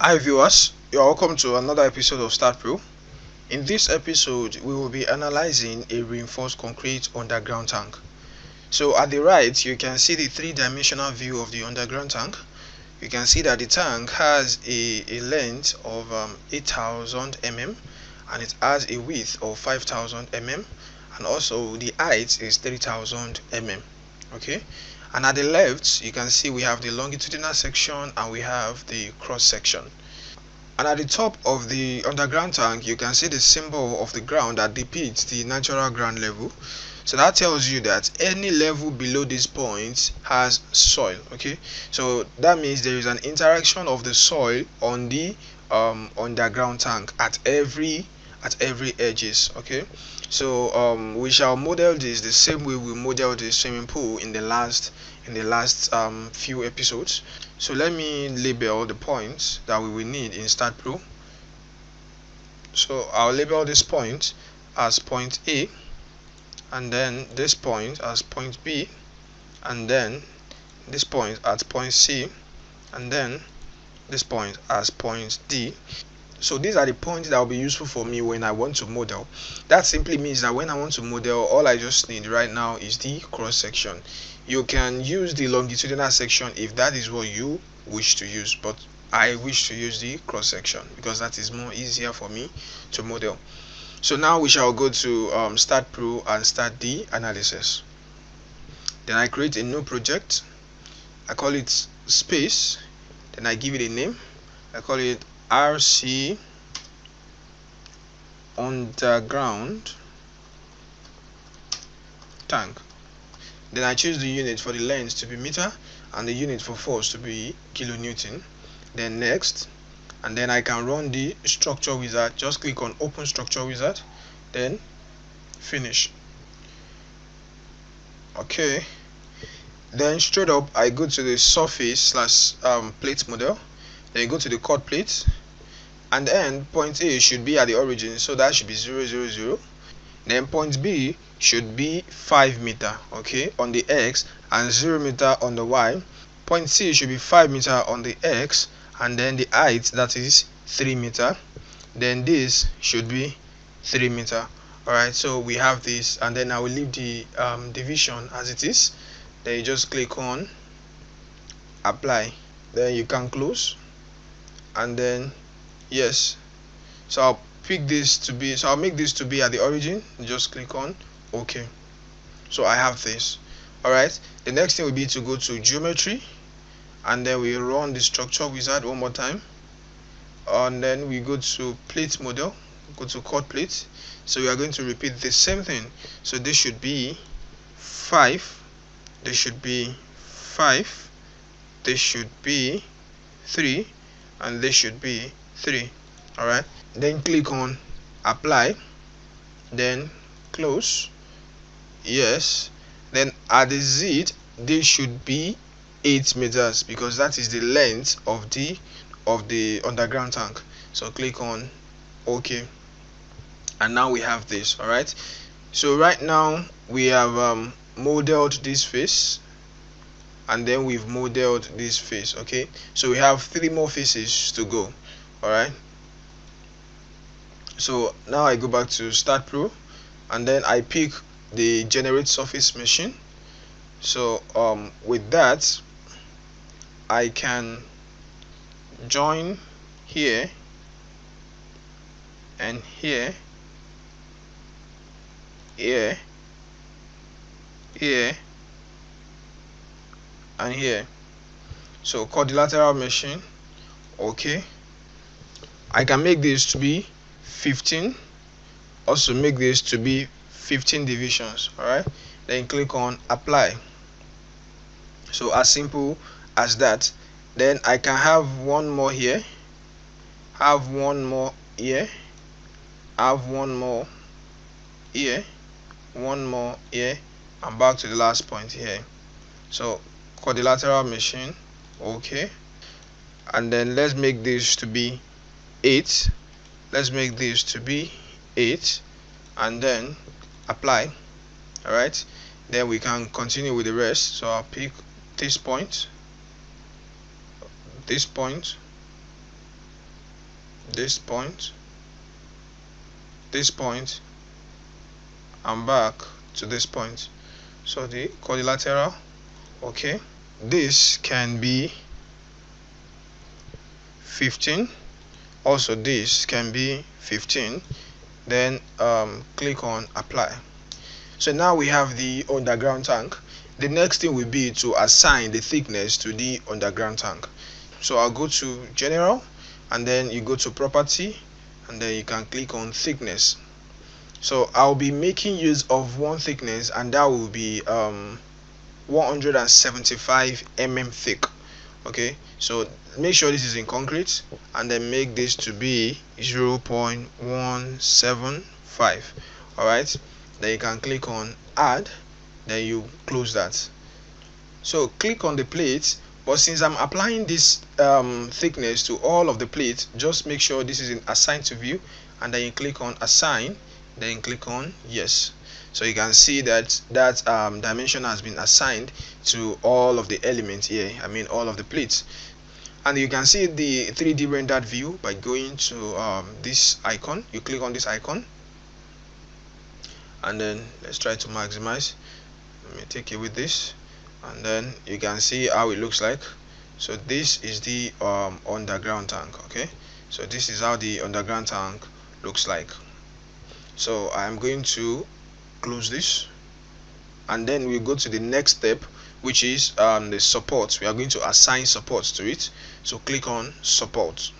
Hi viewers, you are welcome to another episode of Staad Pro. In this episode, we will be analyzing a reinforced concrete underground tank. So at the right, you can see the three-dimensional view of the underground tank. You can see that the tank has a length of 8,000 mm and it has a width of 5,000 mm, and also the height is 3,000 mm. Okay, and at the left you can see we have the longitudinal section and we have the cross section. And at the top of the underground tank you can see the symbol of the ground that depicts the natural ground level. So that tells you that any level below this point has soil. Okay, so that means there is an interaction of the soil on the underground tank at every edges. Okay, so we shall model this the same way we modeled the swimming pool in the last few episodes. So let me label the points that we will need in Staad Pro. So I'll label this point as point A, and then this point as point B, and then this point as point C, and then this point as point D. So these are the points that will be useful for me when I want to model. That simply means that when I want to model, all I just need right now is the cross section. You can use the longitudinal section if that is what you wish to use, but I wish to use the cross section because that is more easier for me to model. So now we shall go to Staad Pro and start the analysis. Then I create a new project. I call it space. Then I give it a name. I call it RC underground tank. Then I choose the unit for the length to be meter and the unit for force to be kilonewton. Then next, and then I can run the structure wizard. Just click on open structure wizard, then finish. Okay, then straight up I go to the surface slash plate model. Then you go to the cut plate, and then point A should be at the origin, so that should be 0, 0, 0. Then point B should be 5 meter, okay, on the X, and 0 meter on the Y. Point C should be 5 meter on the X, and then the height, that is 3 meter. Then this should be 3 meter. Alright, so we have this, and then I will leave the division as it is. Then you just click on apply. Then you can close, and then yes. So I'll pick this to be, so I'll make this to be at the origin. Just click on OK. So I have this. Alright, the next thing will be to go to geometry, and then we run the structure wizard one more time, and then we go to plate model, go to cut plate. So we are going to repeat the same thing. So this should be 5, this should be 5, this should be 3, and this should be 3. Alright, then click on apply, then close, yes. Then at the Z, this should be 8 meters because that is the length of the underground tank. So click on OK, and now we have this. Alright, so right now we have modeled this face, and then we've modeled this face. Okay, so we have 3 more faces to go. Alright, so now I go back to Staad Pro, and then I pick the generate surface machine. So with that I can join here and here, here, here, and here. So quadrilateral machine. Okay, I can make this to be 15, also make this to be 15 divisions. Alright, then click on apply. So as simple as that. Then I can have one more here, have one more here, have one more here, one more here, and back to the last point here. So quadrilateral machine. Okay, and then let's make this to be 8, let's make this to be 8, and then apply. Alright, then we can continue with the rest. So I'll pick this point, this point, and back to this point. So the quadrilateral, okay, this can be 15, also this can be 15, then click on apply. So now we have the underground tank. The next thing will be to assign the thickness to the underground tank. So I'll go to general, and then you go to property, and then you can click on thickness. So I'll be making use of one thickness, and that will be 175 mm thick. Okay, so make sure this is in concrete, and then make this to be 0.175. all right, then you can click on add, then you close that. So click on the plate, but since I'm applying this thickness to all of the plates, just make sure this is in assign to view, and then you click on assign, then click on yes. So you can see that dimension has been assigned to all of the elements here, I mean all of the plates. And you can see the 3D rendered view by going to this icon. You click on this icon, and then let's try to maximize. Let me take it with this, and then you can see how it looks like. So this is the underground tank. Okay, so this is how the underground tank looks like. So I'm going to close this, and then we go to the next step, which is the support. We are going to assign support to it. So click on support,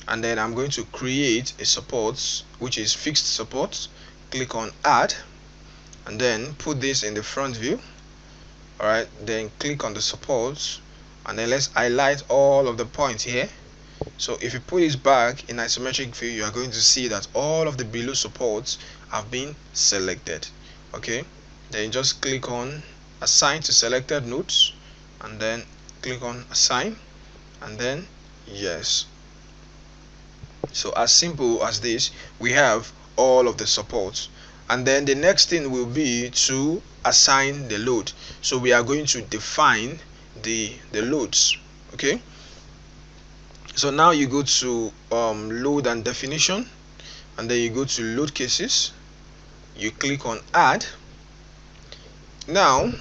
and then I'm going to create a support which is fixed support. Click on add, and then put this in the front view. Alright, then click on the support, and then let's highlight all of the points here. So if you put this back in isometric view, you are going to see that all of the below supports have been selected. Okay, then you just click on assign to selected nodes, and then click on assign, and then yes. So as simple as this, we have all of the supports. And then the next thing will be to assign the load. So we are going to define the loads. Okay, so now you go to load and definition, and then you go to load cases, you click on add. Now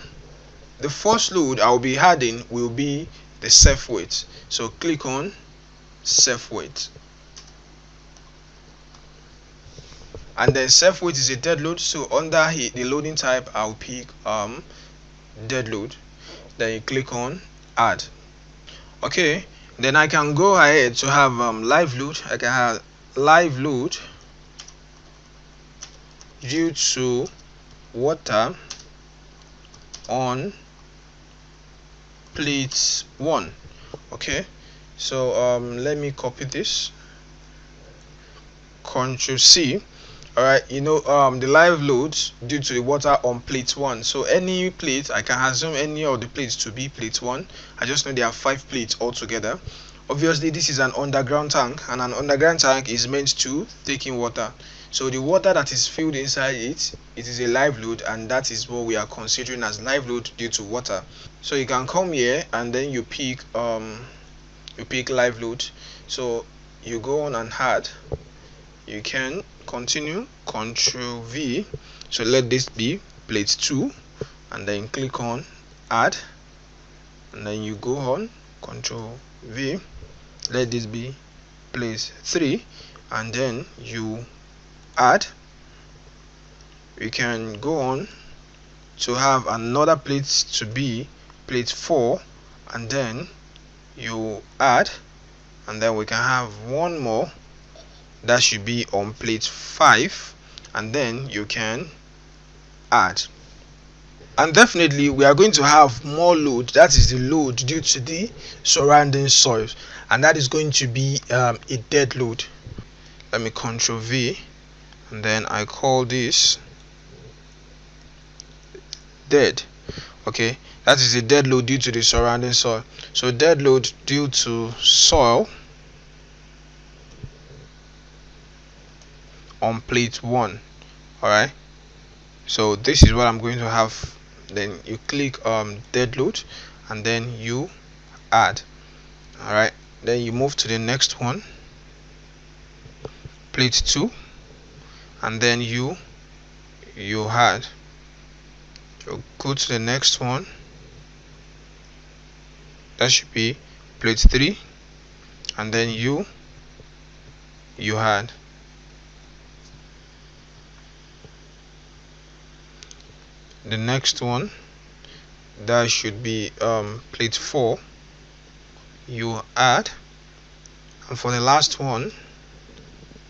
the first load I'll be adding will be the self weight. So click on self weight, and then self weight is a dead load. So under the loading type, I'll pick dead load, then you click on add. Okay, then I can go ahead to have live load. I can have live load due to water on plate 1. Okay, so let me copy this, Ctrl C. Alright, you know, the live loads due to the water on plate 1. So any plate, I can assume any of the plates to be plate 1. I just know there are 5 plates altogether. Obviously this is an underground tank, and an underground tank is meant to take in water. So the water that is filled inside it is a live load, and that is what we are considering as live load due to water. So you can come here, and then you pick live load. So you go on and add. You can continue, Ctrl V. So let this be plate 2, and then click on add, and then you go on, Ctrl V. Let this be plate 3, and then you add. You can go on to have another plate to be plate 4, and then you add, and then we can have one more that should be on plate 5, and then you can add. And definitely we are going to have more load, that is the load due to the surrounding soil, and that is going to be a dead load. Let me Ctrl V, and then I call this dead. Okay, that is a dead load due to the surrounding soil. So dead load due to soil on plate 1. Alright, so this is what I'm going to have. Then you click dead load, and then you add. Alright, then you move to the next one. plate 2, and then you had. So go to the next one, that should be plate 3, and then you had. The next one, that should be plate 4, you add. And for the last one,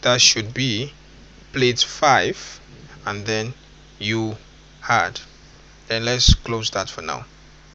that should be plate 5, and then you had. Then let's close that for now.